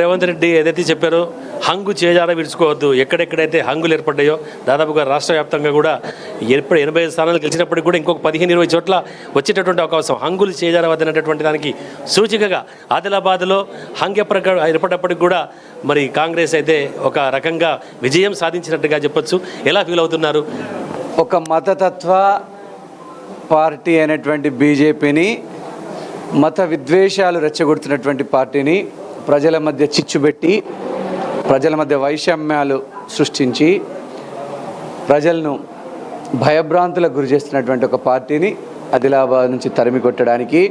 రేవంత్ రెడ్డి ఏదైతే చెప్పారో హంగు చేజార విడుచుకోవద్దు, ఎక్కడెక్కడైతే హంగులు ఏర్పడ్డాయో దాదాపుగా రాష్ట్ర వ్యాప్తంగా కూడా ఎప్పుడు 85 స్థానాలు గెలిచినప్పటికీ కూడా ఇంకొక 15-20 చోట్ల వచ్చేటటువంటి అవకాశం. హంగులు చేజారవద్దనేటటువంటి దానికి సూచికగా ఆదిలాబాద్లో హంగ్ ఏర్పడ్డప్పటికి కూడా మరి కాంగ్రెస్ అయితే ఒక రకంగా విజయం సాధించినట్టుగా చెప్పొచ్చు. ఎలా ఫీల్ అవుతున్నారు? ఒక మతతత్వ పార్టీ అయినటువంటి బీజేపీని, మత విద్వేషాలు రెచ్చగొడుతున్నటువంటి పార్టీని ప్రజల మధ్య చిచ్చుబెట్టి, ప్రజల మధ్య వైషమ్యాలు సృష్టించి, ప్రజలను భయభ్రాంతులకు గురి చేస్తున్నటువంటి ఒక పార్టీని ఆదిలాబాద్ నుంచి తరిమి కొట్టడానికి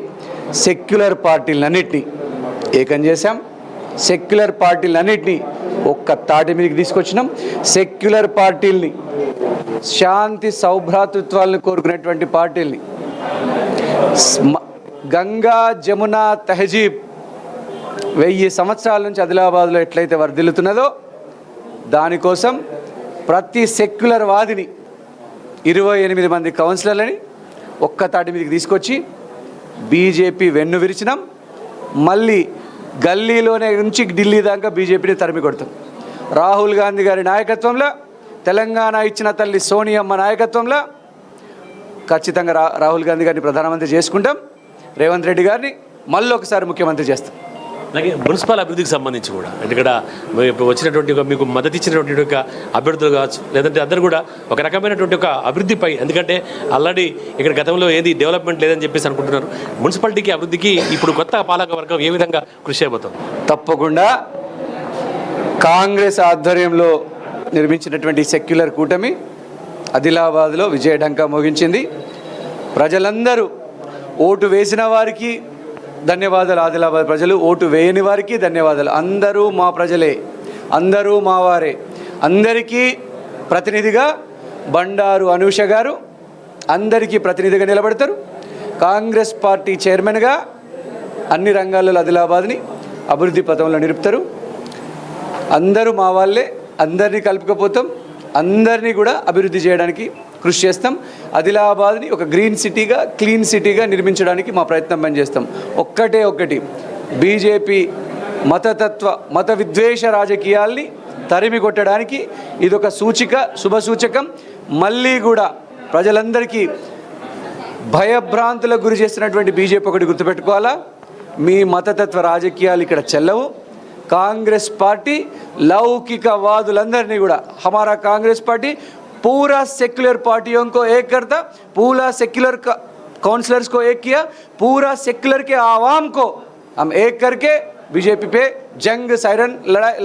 సెక్యులర్ పార్టీలన్నింటినీ ఏకం చేశాం. సెక్యులర్ పార్టీలన్నింటినీ ఒక్క తాటి మీదకి తీసుకొచ్చినాం. సెక్యులర్ పార్టీల్ని, శాంతి సౌభ్రాతృత్వాలను కోరుకునేటువంటి పార్టీల్ని, గంగా జమున తహజీబ్ 1000 సంవత్సరాల నుంచి ఆదిలాబాద్లో ఎట్లయితే వర్ధిల్లుతున్నదో దానికోసం ప్రతి సెక్యులర్ వాదిని 28 మంది కౌన్సిలర్లని ఒక్క తాటి మీదకి తీసుకొచ్చి బీజేపీ వెన్ను విరిచినాం. మళ్ళీ గల్లీలోనే నుంచి ఢిల్లీ దాకా బీజేపీని తరిమి కొడతాం. రాహుల్ గాంధీ గారి నాయకత్వంలో, తెలంగాణ ఇచ్చిన తల్లి సోనియమ్మ నాయకత్వంలో ఖచ్చితంగా రాహుల్ గాంధీ గారిని ప్రధానమంత్రి చేసుకుంటాం. రేవంత్ రెడ్డి గారిని మళ్ళీ ఒకసారి ముఖ్యమంత్రి చేస్తాం. అలాగే మున్సిపల్ అభివృద్ధికి సంబంధించి కూడా ఇక్కడ వచ్చినటువంటి మీకు మద్దతు ఇచ్చినటువంటి ఒక అభ్యర్థులు కావచ్చు, లేదంటే అందరూ కూడా ఒక రకమైనటువంటి ఒక అభివృద్ధిపై, ఎందుకంటే ఆల్రెడీ ఇక్కడ గతంలో ఏది డెవలప్మెంట్ లేదని చెప్పేసి అనుకుంటున్నారు. మున్సిపాలిటీకి అభివృద్ధికి ఇప్పుడు కొత్త పాలక వర్గం ఏ విధంగా కృషి చేయబోతుంది? తప్పకుండా కాంగ్రెస్ ఆధ్వర్యంలో నిర్మించినటువంటి సెక్యులర్ కూటమి ఆదిలాబాద్లో విజయఢంకా మోగించింది. ప్రజలందరూ ఓటు వేసిన వారికి ధన్యవాదాలు, ఆదిలాబాద్ ప్రజలు ఓటు వేయని వారికి ధన్యవాదాలు. అందరూ మా ప్రజలే, అందరూ మా వారే. అందరికీ ప్రతినిధిగా బండారు అనూష గారు అందరికీ ప్రతినిధిగా నిలబడతారు. కాంగ్రెస్ పార్టీ చైర్మన్గా అన్ని రంగాల్లో ఆదిలాబాద్ని అభివృద్ధి పథంలో నిలుపుతారు. అందరూ మా వాళ్ళే, అందరినీ కలుపుకపోతాం, అందరినీ కూడా అభివృద్ధి చేయడానికి కృషి చేస్తాం. ఆదిలాబాద్ని ఒక గ్రీన్ సిటీగా, క్లీన్ సిటీగా నిర్మించడానికి మా ప్రయత్నం పనిచేస్తాం. ఒక్కటి బీజేపీ మత విద్వేష రాజకీయాల్ని తరిమి కొట్టడానికి ఇదొక సూచిక, శుభసూచకం. మళ్ళీ కూడా ప్రజలందరికీ భయభ్రాంతులకు గురి చేస్తున్నటువంటి బీజేపీ ఒకటి గుర్తుపెట్టుకోవాలా, మీ మతతత్వ రాజకీయాలు ఇక్కడ చెల్లవు. కాంగ్రెస్ పార్టీ లౌకికవాదులందరినీ కూడా, हमारा कांग्रेस पार्टी पूरा सेक्युलर पार्टियों को एक करता, पूरा सेक्युलर काउंसलर्स को एक किया, पूरा सेक्युलर के आवाम को हम एक करके बीजेपी पे जंग सायरन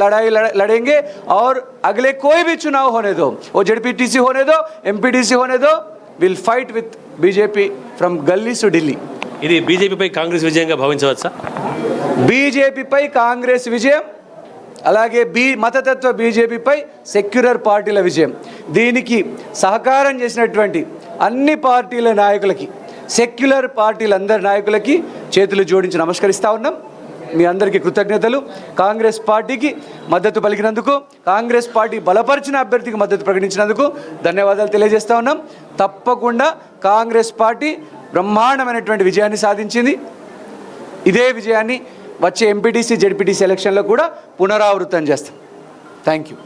लड़ाई लड़ेंगे. और अगले कोई भी चुनाव होने दो, वो जेडपीटीसी होने दो, एमपीडीसी होने दो, will fight with BJP from गली टू ఢిల్లీ. ఇది బీజేపీపై కాంగ్రెస్ విజయంగా భావించవచ్చా? బీజేపీపై కాంగ్రెస్ విజయం, అలాగే మతతత్వ బీజేపీపై సెక్యులర్ పార్టీల విజయం. దీనికి సహకారం చేసినటువంటి అన్ని పార్టీల నాయకులకి, సెక్యులర్ పార్టీలందరి నాయకులకి చేతులు జోడించి నమస్కరిస్తూ ఉన్నాం. మీ అందరికీ కృతజ్ఞతలు. కాంగ్రెస్ పార్టీకి మద్దతు పలికినందుకు, కాంగ్రెస్ పార్టీ బలపరిచిన అభ్యర్థికి మద్దతు ప్రకటించినందుకు ధన్యవాదాలు తెలియజేస్తూ ఉన్నాం. తప్పకుండా కాంగ్రెస్ పార్టీ బ్రహ్మాండమైనటువంటి విజయాన్ని సాధించింది. ఇదే విజయాన్ని వచ్చే ఎంపీటీసీ, జెడ్పీటీసీ ఎలక్షన్లో కూడా పునరావృతం చేస్తాం. Thank you.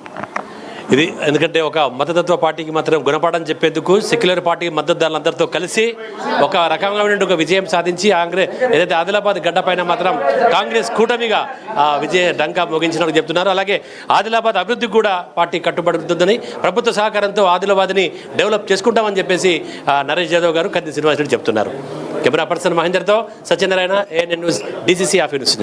ఇది ఎందుకంటే ఒక మతతత్వ పార్టీకి మాత్రం గుణపాఠం చెప్పేందుకు సెక్యులర్ పార్టీ మద్దతుదారులందరితో కలిసి ఒక రకమైన ఒక విజయం సాధించి ఏదైతే ఆదిలాబాద్ గడ్డ పైన మాత్రం కాంగ్రెస్ కూటమిగా విజయ డంకా మోగించినట్టు చెప్తున్నారు. అలాగే ఆదిలాబాద్ అభివృద్ధికి కూడా పార్టీ కట్టుబడుతుందని, ప్రభుత్వ సహకారంతో ఆదిలాబాద్ని డెవలప్ చేసుకుంటామని చెప్పేసి నరేష్ యాదవ్ గారు, కంది శ్రీనివాసరెడ్డి చెప్తున్నారు. కెమెరా పర్సన్ మహేందర్తో Satyanarayana, ANN news, DCC office.